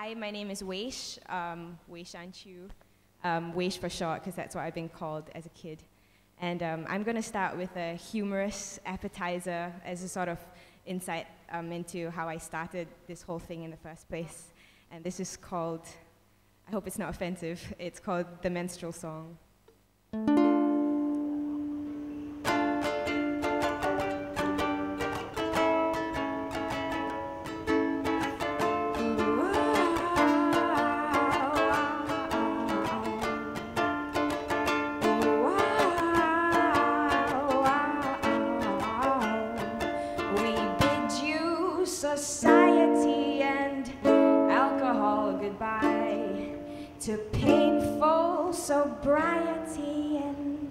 Hi, my name is Weish, Wei Shan, Weish for short, because that's what I've been called as a kid. And I'm going to start with a humorous appetizer as a sort of insight into how I started this whole thing in the first place. And this is called, I hope it's not offensive, it's called The Menstrual Song. Society and alcohol goodbye to painful sobriety and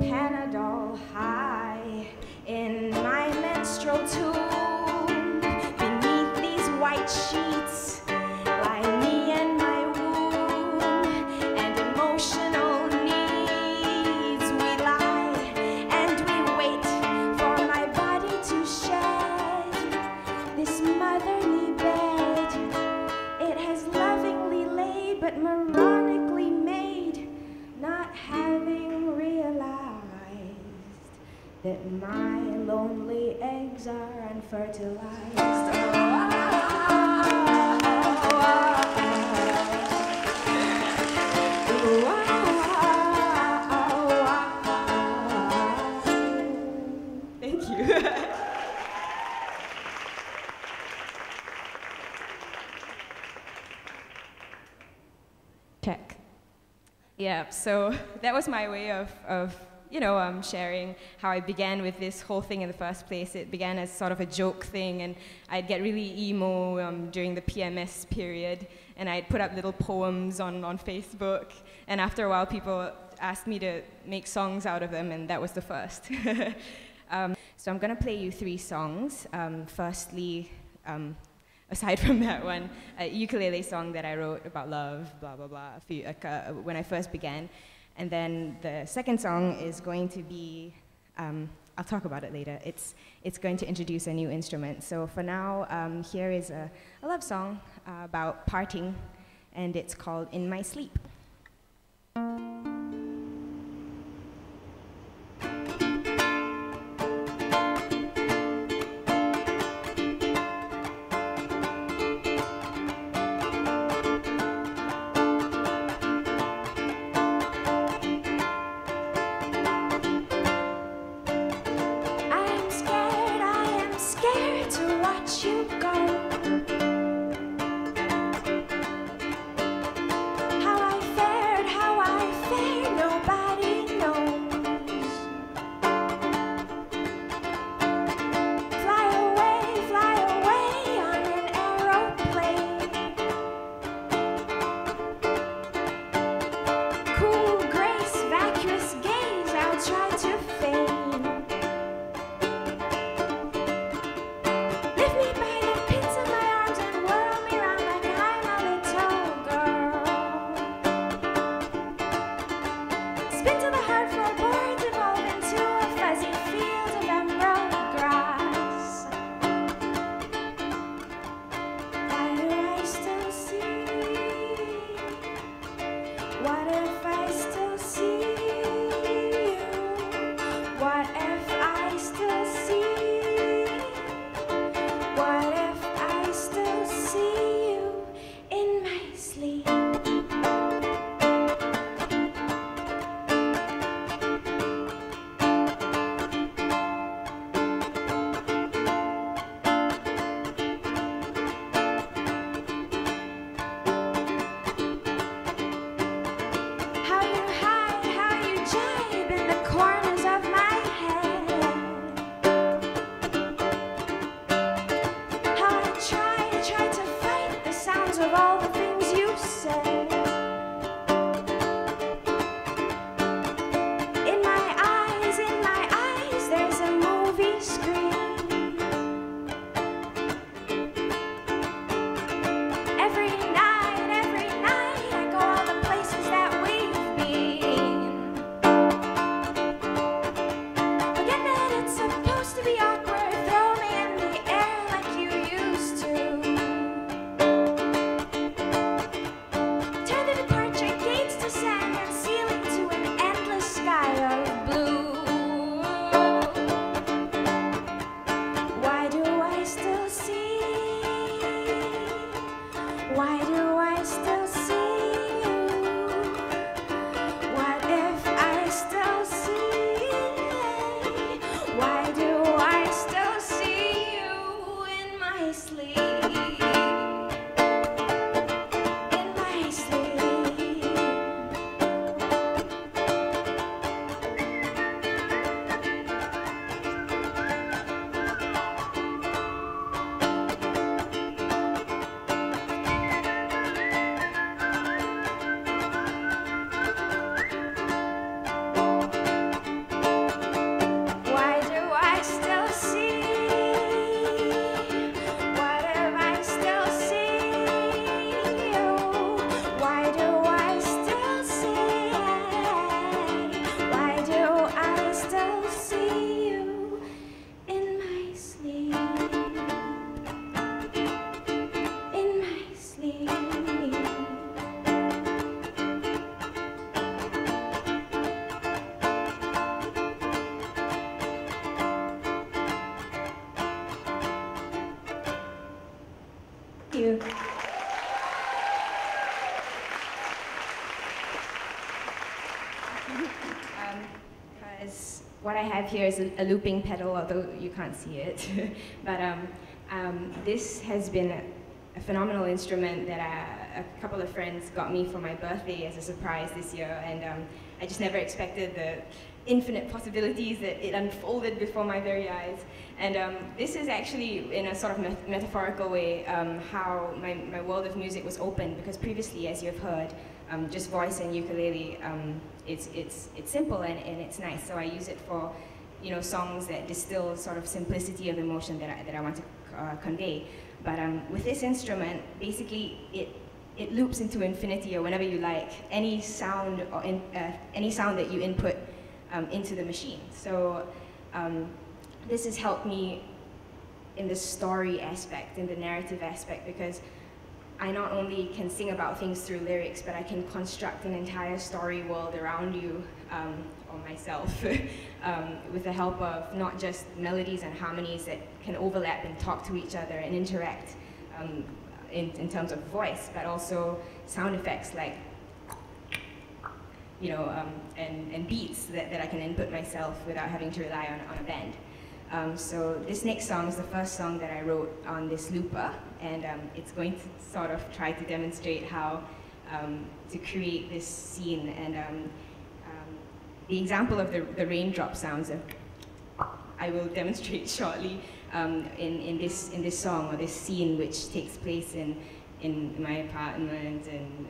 Panadol high in my menstrual tomb. Beneath these white sheets lie me and my womb and emotional needs. We lie and we wait for my body to shed this motherly bed. It has lovingly laid but moronically made, not having realized that my lonely eggs are unfertilized. Thank you. Check. Yeah, so that was my way of sharing how I began with this whole thing in the first place. It began as sort of a joke thing, and I'd get really emo during the PMS period, and I'd put up little poems on Facebook, and after a while people asked me to make songs out of them, and that was the first. So I'm going to play you 3 songs. Firstly, aside from that one, a ukulele song that I wrote about love, blah, blah, blah, when I first began. And then the second song is going to be, I'll talk about it later. It's going to introduce a new instrument. So for now, here is a love song about parting, and it's called In My Sleep. How I Because what I have here is a looping pedal, although you can't see it. But this has been a phenomenal instrument that a couple of friends got me for my birthday as a surprise this year, and I just never expected the infinite possibilities that it unfolded before my very eyes. And this is actually, in a sort of metaphorical way, how my world of music was opened, because previously, as you've heard, just voice and ukulele, it's simple and it's nice. So I use it for, songs that distill sort of simplicity of emotion that I want to convey. But with this instrument, basically, it loops into infinity, or whenever you like, any sound or any sound that you input into the machine. So this has helped me in the story aspect, in the narrative aspect, because I not only can sing about things through lyrics, but I can construct an entire story world around you, or myself, with the help of not just melodies and harmonies that can overlap and talk to each other and interact in terms of voice, but also sound effects like, and beats that I can input myself without having to rely on a band. So this next song is the first song that I wrote on this looper, and it's going to sort of try to demonstrate how to create this scene. And the example of the raindrop sounds I will demonstrate shortly in this song, or this scene, which takes place in my apartment and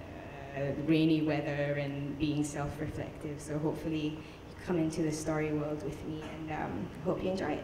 rainy weather and being self-reflective. So hopefully you come into the story world with me, and hope you enjoy it.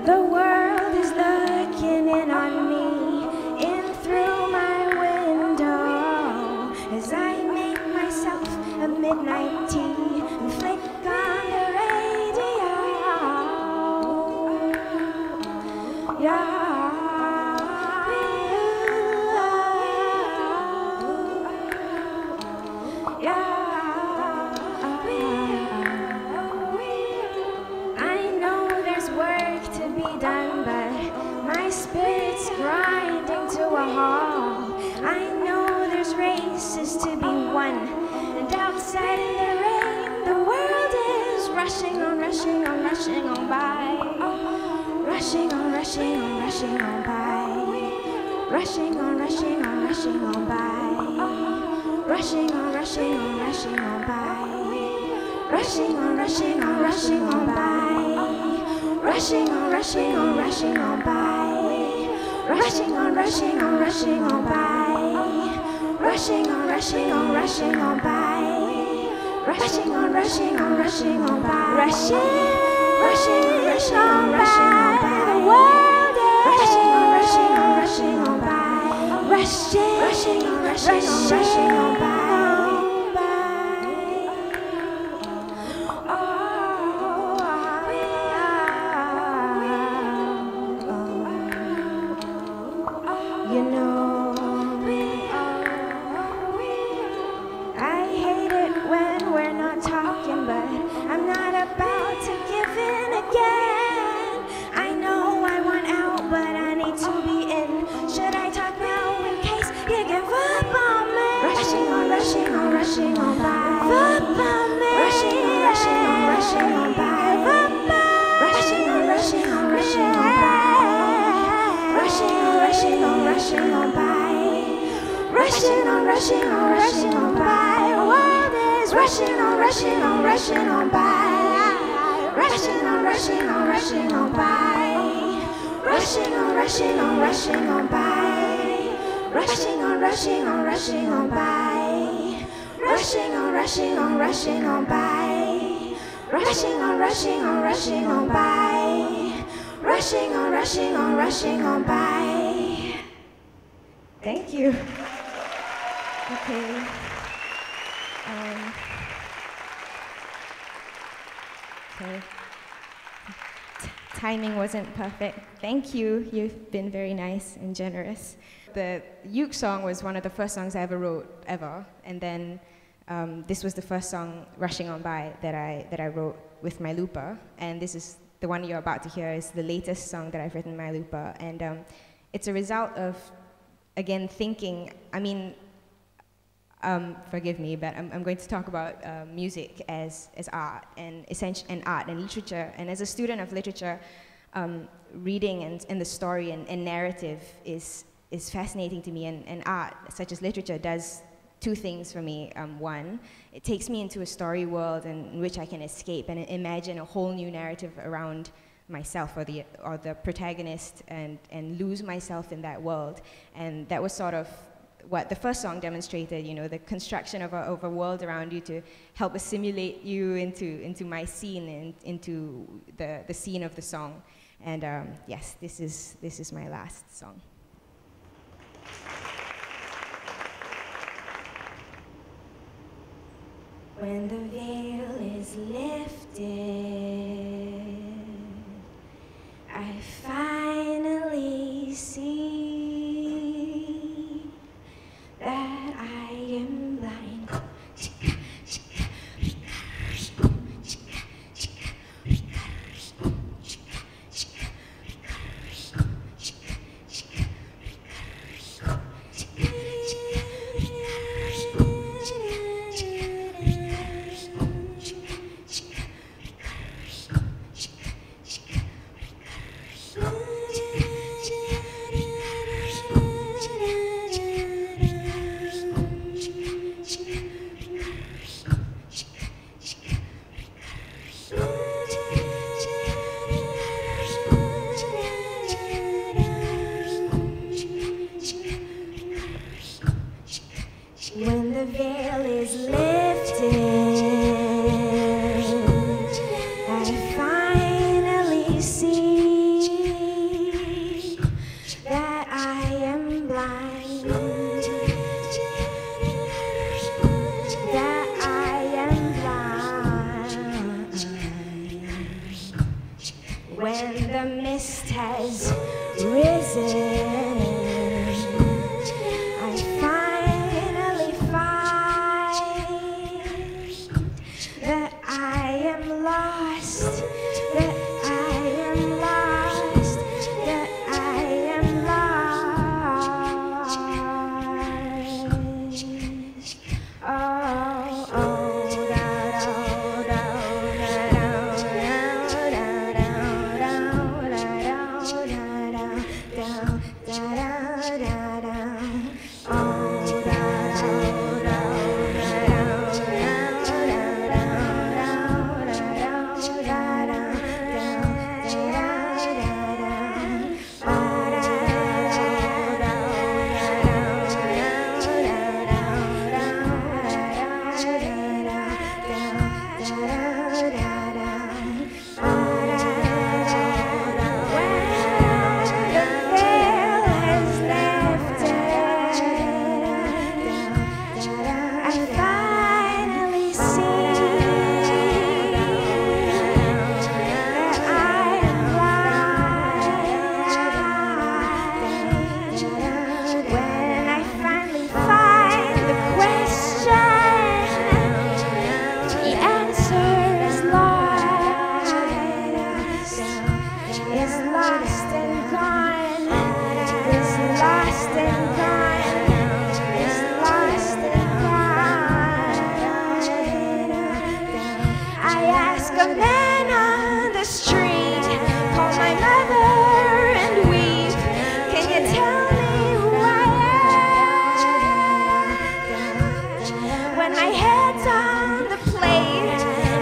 The world is looking in on me, in through my window, as I make myself a midnight tea and flick on the radio. Done, but my spirit's grinding to a halt. I know there's races to be won, and outside in the rain, the world is rushing on, rushing on, rushing on by. Rushing on, rushing on, rushing on by. Rushing on, rushing on, rushing on by. Rushing on, rushing on, rushing on by. Rushing on, rushing on, rushing on by. Rushing on, rushing on, rushing on by. Rushing on, rushing on, rushing on by. Rushing on, rushing on, rushing on by. Rushing on, rushing on, rushing on by. Rushing, rushing, rushing on, rushing on by. The world is rushing on, rushing on, rushing on by. Rushing, rushing on, rushing on, rushing on by. on, rushing on by, rushing on, rushing on, rushing on by, rushing on, rushing on, rushing on by, rushing on, rushing on, rushing on by, rushing on, rushing on, rushing on by, rushing on, rushing on, rushing on by, rushing on, rushing on, rushing on by. Thank you. Okay. Okay. Timing wasn't perfect. Thank you. You've been very nice and generous. The uke song was one of the first songs I ever wrote, ever. And then this was the first song, Rushing On By, that I wrote with my looper. And this is the one you're about to hear is the latest song that I've written with my looper. And it's a result of, again, thinking, I mean, forgive me, but I'm going to talk about music as art and art and literature. And as a student of literature, reading and the story and narrative is fascinating to me. And art, such as literature, does two things for me. One, it takes me into a story world in which I can escape and imagine a whole new narrative around myself or the protagonist and lose myself in that world. And that was sort of what the first song demonstrated, you know, the construction of a world around you to help assimilate you into my scene and into the scene of the song. And yes, this is my last song. When the veil is lifted, I finally see that I am blind. When the veil is lifted, I finally see that I am blind, that I am blind. When the mist has risen, when my head's on the plate.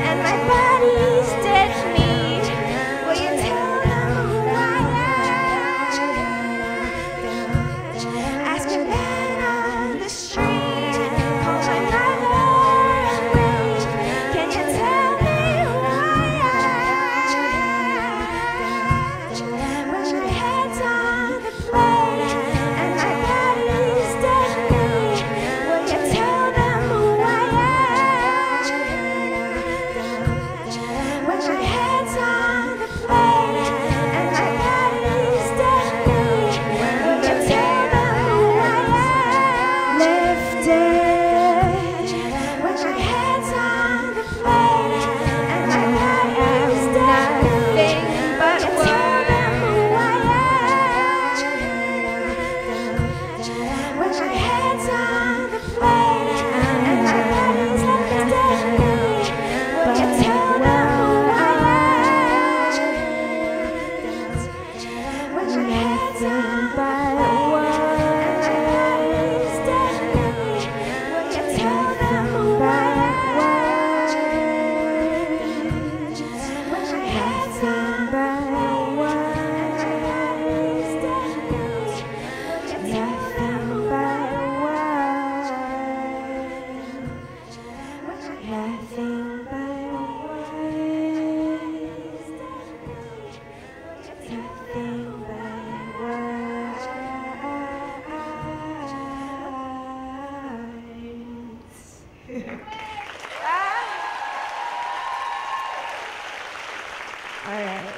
All right.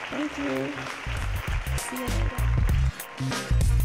Thank you. See you later.